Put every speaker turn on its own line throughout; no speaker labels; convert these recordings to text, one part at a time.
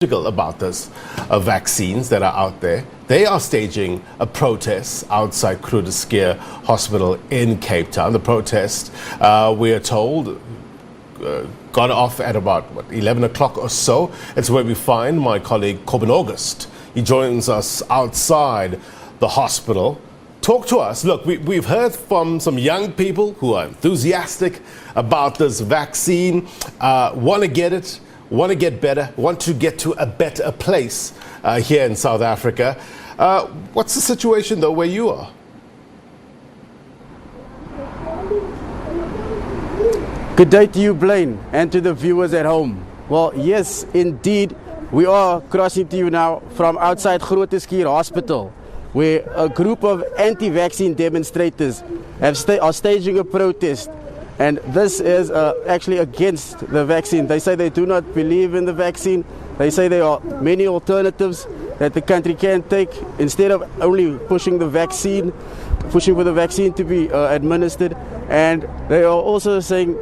about this vaccines that are out there. They are staging a protest outside Groote Schuur Hospital in Cape Town. The protest, we are told, got off at about 11 o'clock or so. It's where we find my colleague Corbin August. He joins us outside the hospital. Talk to us. Look, we've heard from some young people who are enthusiastic about this vaccine, want to get it, want to get better, want to get to a better place here in South Africa. What's the situation, though, where you are?
Good day to you, Blaine, and to the viewers at home. Well, yes, indeed, we are crossing to you now from outside Groote Schuur Hospital, where a group of anti-vaccine demonstrators are staging a protest. And this is actually against the vaccine. They say they do not believe in the vaccine. They say there are many alternatives that the country can take instead of only pushing for the vaccine to be administered. And they are also saying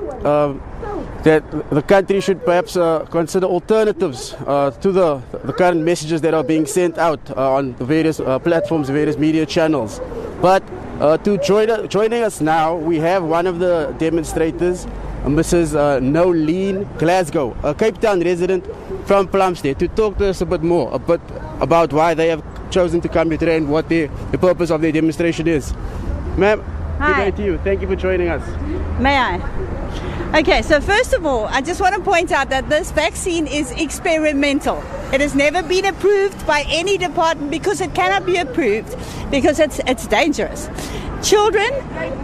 that the country should perhaps consider alternatives to the current messages that are being sent out on the various platforms, various media channels. But joining us now, we have one of the demonstrators, Mrs. Nolene Glasgow, a Cape Town resident from Plumstead, to talk to us a bit more about why they have chosen to come here today and what the purpose of their demonstration is. Ma'am, good day to you. Thank you for joining us.
May I? Okay, so first of all, I just want to point out that this vaccine is experimental. It has never been approved by any department because it cannot be approved because it's dangerous. Children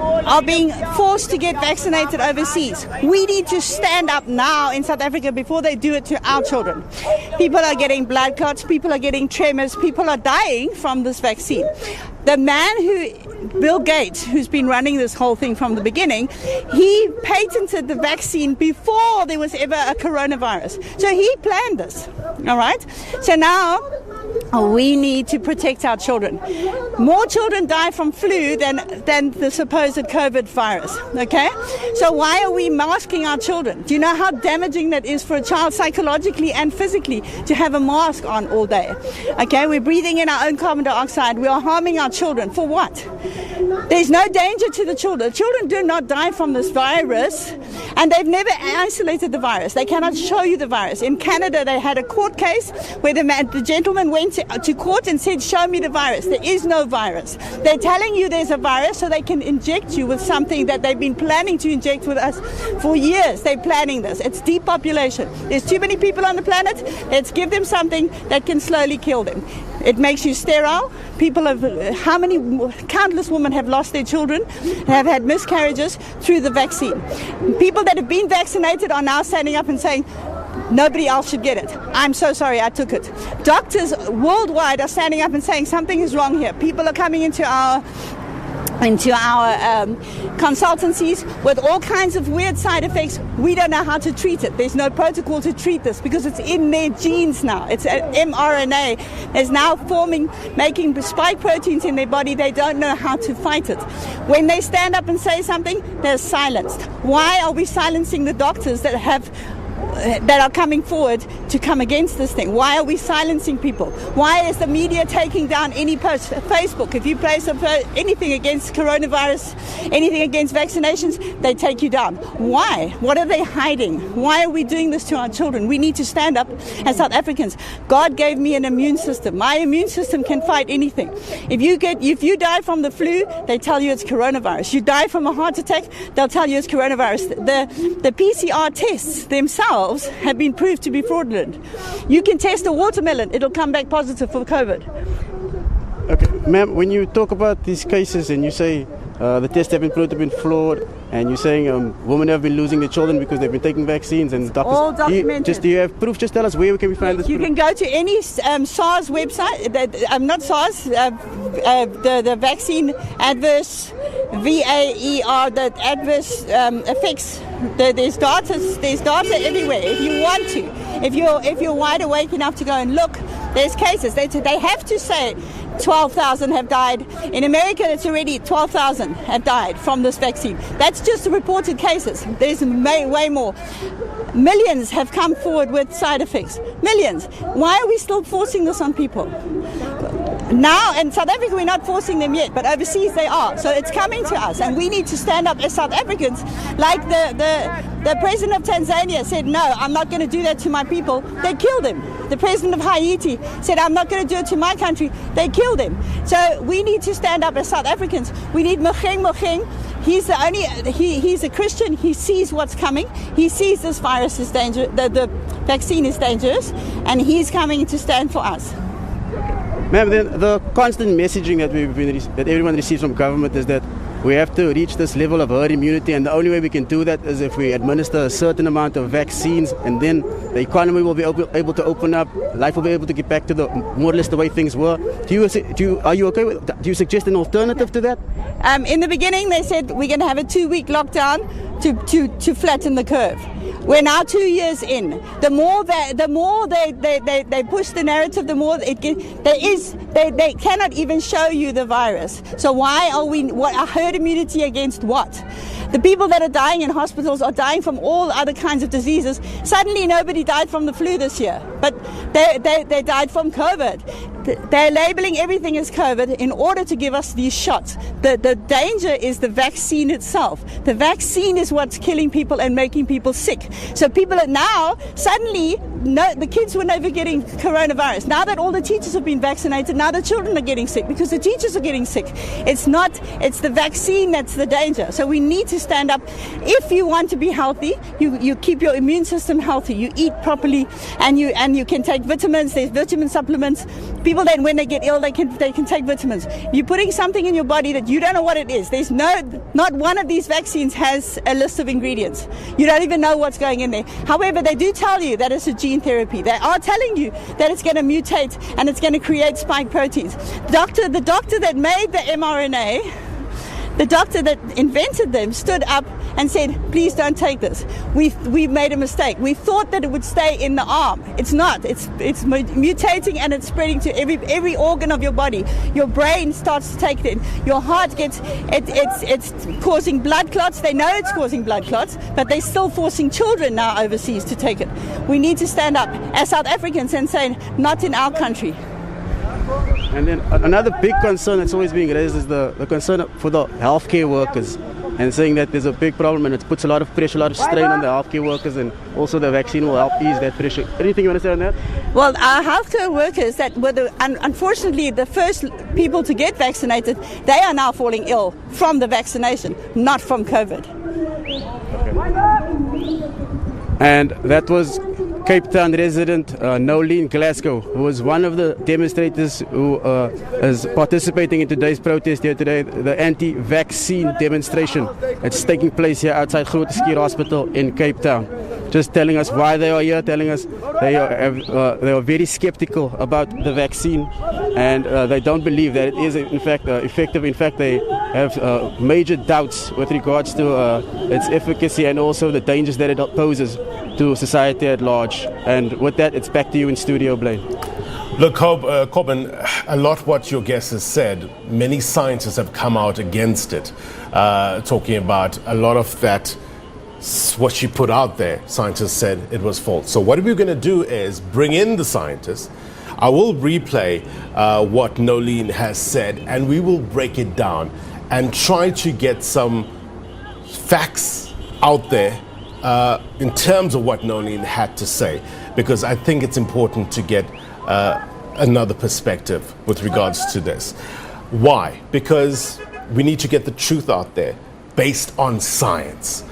are being forced to get vaccinated overseas. We need to stand up now in South Africa before they do it to our children. People are getting blood clots, people are getting tremors, people are dying from this vaccine. The man Bill Gates, who's been running this whole thing from the beginning, he patented the vaccine before there was ever a coronavirus. So he planned this, all right? So now we need to protect our children. More children die from flu than the supposed COVID virus, okay? So why are we masking our children? Do you know how damaging that is for a child psychologically and physically to have a mask on all day? Okay, we're breathing in our own carbon dioxide. We are harming our children. For what? There's no danger to the children. Children do not die from this virus, and they've never isolated the virus. They cannot show you the virus. In Canada, they had a court case where the gentleman went to court and said, show me the virus. There is no virus. They're telling you there's a virus so they can inject you with something that they've been planning to inject with us for years. They're planning this. It's depopulation. There's too many people on the planet. Let's give them something that can slowly kill them. It makes you sterile. People countless women have lost their children, have had miscarriages through the vaccine. People that have been vaccinated are now standing up and saying, nobody else should get it. I'm so sorry I took it. Doctors worldwide are standing up and saying something is wrong here. People are coming into our consultancies with all kinds of weird side effects. We don't know how to treat it. There's no protocol to treat this because it's in their genes now. It's mRNA. It's now making spike proteins in their body. They don't know how to fight it. When they stand up and say something, they're silenced. Why are we silencing the doctors that are coming forward to come against this thing? Why are we silencing people? Why is the media taking down any post? Facebook, if you place anything against coronavirus, anything against vaccinations, they take you down. Why? What are they hiding? Why are we doing this to our children? We need to stand up as South Africans. God gave me an immune system. My immune system can fight anything. If you die from the flu, they tell you it's coronavirus. You die from a heart attack, they'll tell you it's coronavirus. The PCR tests themselves have been proved to be fraudulent. You can test a watermelon, it'll come back positive for COVID.
Okay, ma'am, when you talk about these cases and you say the tests have been proved to be flawed, and you're saying women have been losing their children because they've been taking vaccines, and doctors,
all documented.
Do you have proof? Just tell us where can we find this
You
proof?
can go to any SARS website, not SARS, the vaccine adverse, VAER, the adverse effects. There's data everywhere. If you want to, if you're wide awake enough to go and look, there's cases. They have to say 12,000 have died. In America, it's already 12,000 have died from this vaccine. That's just the reported cases. There's way more. Millions have come forward with side effects. Millions. Why are we still forcing this on people? Now, in South Africa, we're not forcing them yet, but overseas they are. So it's coming to us, and we need to stand up as South Africans. Like the president of Tanzania said, no, I'm not going to do that to my people. They killed him. The president of Haiti said, I'm not going to do it to my country. They killed him. So we need to stand up as South Africans. We need Mocheng. He's he's a Christian. He sees what's coming. He sees this virus is dangerous. The vaccine is dangerous, and he's coming to stand for us.
Ma'am, the constant messaging that everyone receives from government is that we have to reach this level of herd immunity, and the only way we can do that is if we administer a certain amount of vaccines, and then the economy will be able to open up, life will be able to get back to more or less the way things were. Are you okay with that? Do you suggest an alternative to that?
In the beginning, they said we're going to have a 2-week lockdown to flatten the curve. We're now 2 years in. The more they push the narrative, the more they cannot even show you the virus. So why are we a herd immunity against what? The people that are dying in hospitals are dying from all other kinds of diseases. Suddenly nobody died from the flu this year, but they died from COVID. They're labeling everything as COVID in order to give us these shots. The danger is the vaccine itself. The vaccine is what's killing people and making people sick. So people are now suddenly, the kids were never getting coronavirus. Now that all the teachers have been vaccinated, now the children are getting sick because the teachers are getting sick. It's the vaccine that's the danger. So we need to stand up. If you want to be healthy, you keep your immune system healthy. You eat properly, and you can take vitamins. There's vitamin supplements. People then, when they get ill, they can take vitamins. You're putting something in your body that you don't know what it is. There's not one of these vaccines has a list of ingredients. You don't even know what's going in there. However, they do tell you that it's a gene therapy. They are telling you that it's going to mutate and it's going to create spike proteins. The doctor that made the mRNA, the doctor that invented them, stood up and said, please don't take this. We've made a mistake. We thought that it would stay in the arm. It's not. It's mutating, and it's spreading to every organ of your body. Your brain starts to take it in. Your heart it's causing blood clots. They know it's causing blood clots, but they're still forcing children now overseas to take it. We need to stand up as South Africans and say, not in our country.
And then another big concern that's always being raised is the concern for the healthcare workers, and saying that there's a big problem and it puts a lot of pressure, a lot of strain on the healthcare workers, and also the vaccine will help ease that pressure. Anything you want to say on that?
Well, our healthcare workers that were unfortunately the first people to get vaccinated, they are now falling ill from the vaccination, not from COVID.
Okay. And that was Cape Town resident Nolene Glasgow, who was one of the demonstrators who is participating in today's protest here today, the anti-vaccine demonstration. It's taking place here outside Groote Schuur Hospital in Cape Town. Just telling us why they are here, telling us they are very skeptical about the vaccine, and they don't believe that it is in fact effective. In fact, they have major doubts with regards to its efficacy and also the dangers that it poses to society at large. And with that, it's back to you in studio, Blaine.
Look, Corbin, a lot what your guest has said, many scientists have come out against it, talking about a lot of that, what she put out there, scientists said it was false. So what we're going to do is bring in the scientists. I will replay what Nolene has said, and we will break it down and try to get some facts out there in terms of what Nolene had to say, because I think it's important to get another perspective with regards to this. Why? Because we need to get the truth out there based on science.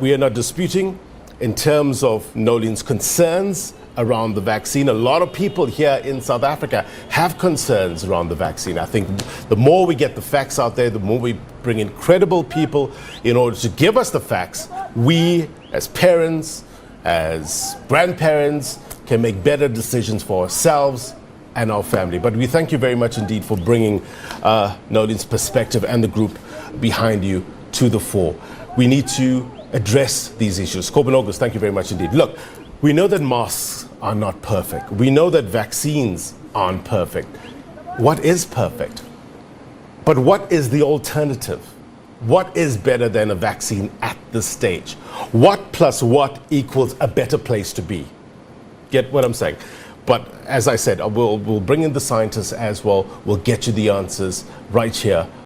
We are not disputing in terms of Nolene's concerns around the vaccine. A lot of people here in South Africa have concerns around the vaccine. I think the more we get the facts out there, the more we bring in credible people in order to give us the facts, we as parents, as grandparents, can make better decisions for ourselves and our family. But we thank you very much indeed for bringing Nolene's perspective and the group behind you to the fore. We need to address these issues. Corbin August, thank you very much indeed. Look, we know that masks are not perfect. We know that vaccines aren't perfect. what is perfect? But what is the alternative? What is better than a vaccine at this stage? What plus what equals a better place to be? Get what I'm saying? But as I said, we'll bring in the scientists as well. We'll get you the answers right here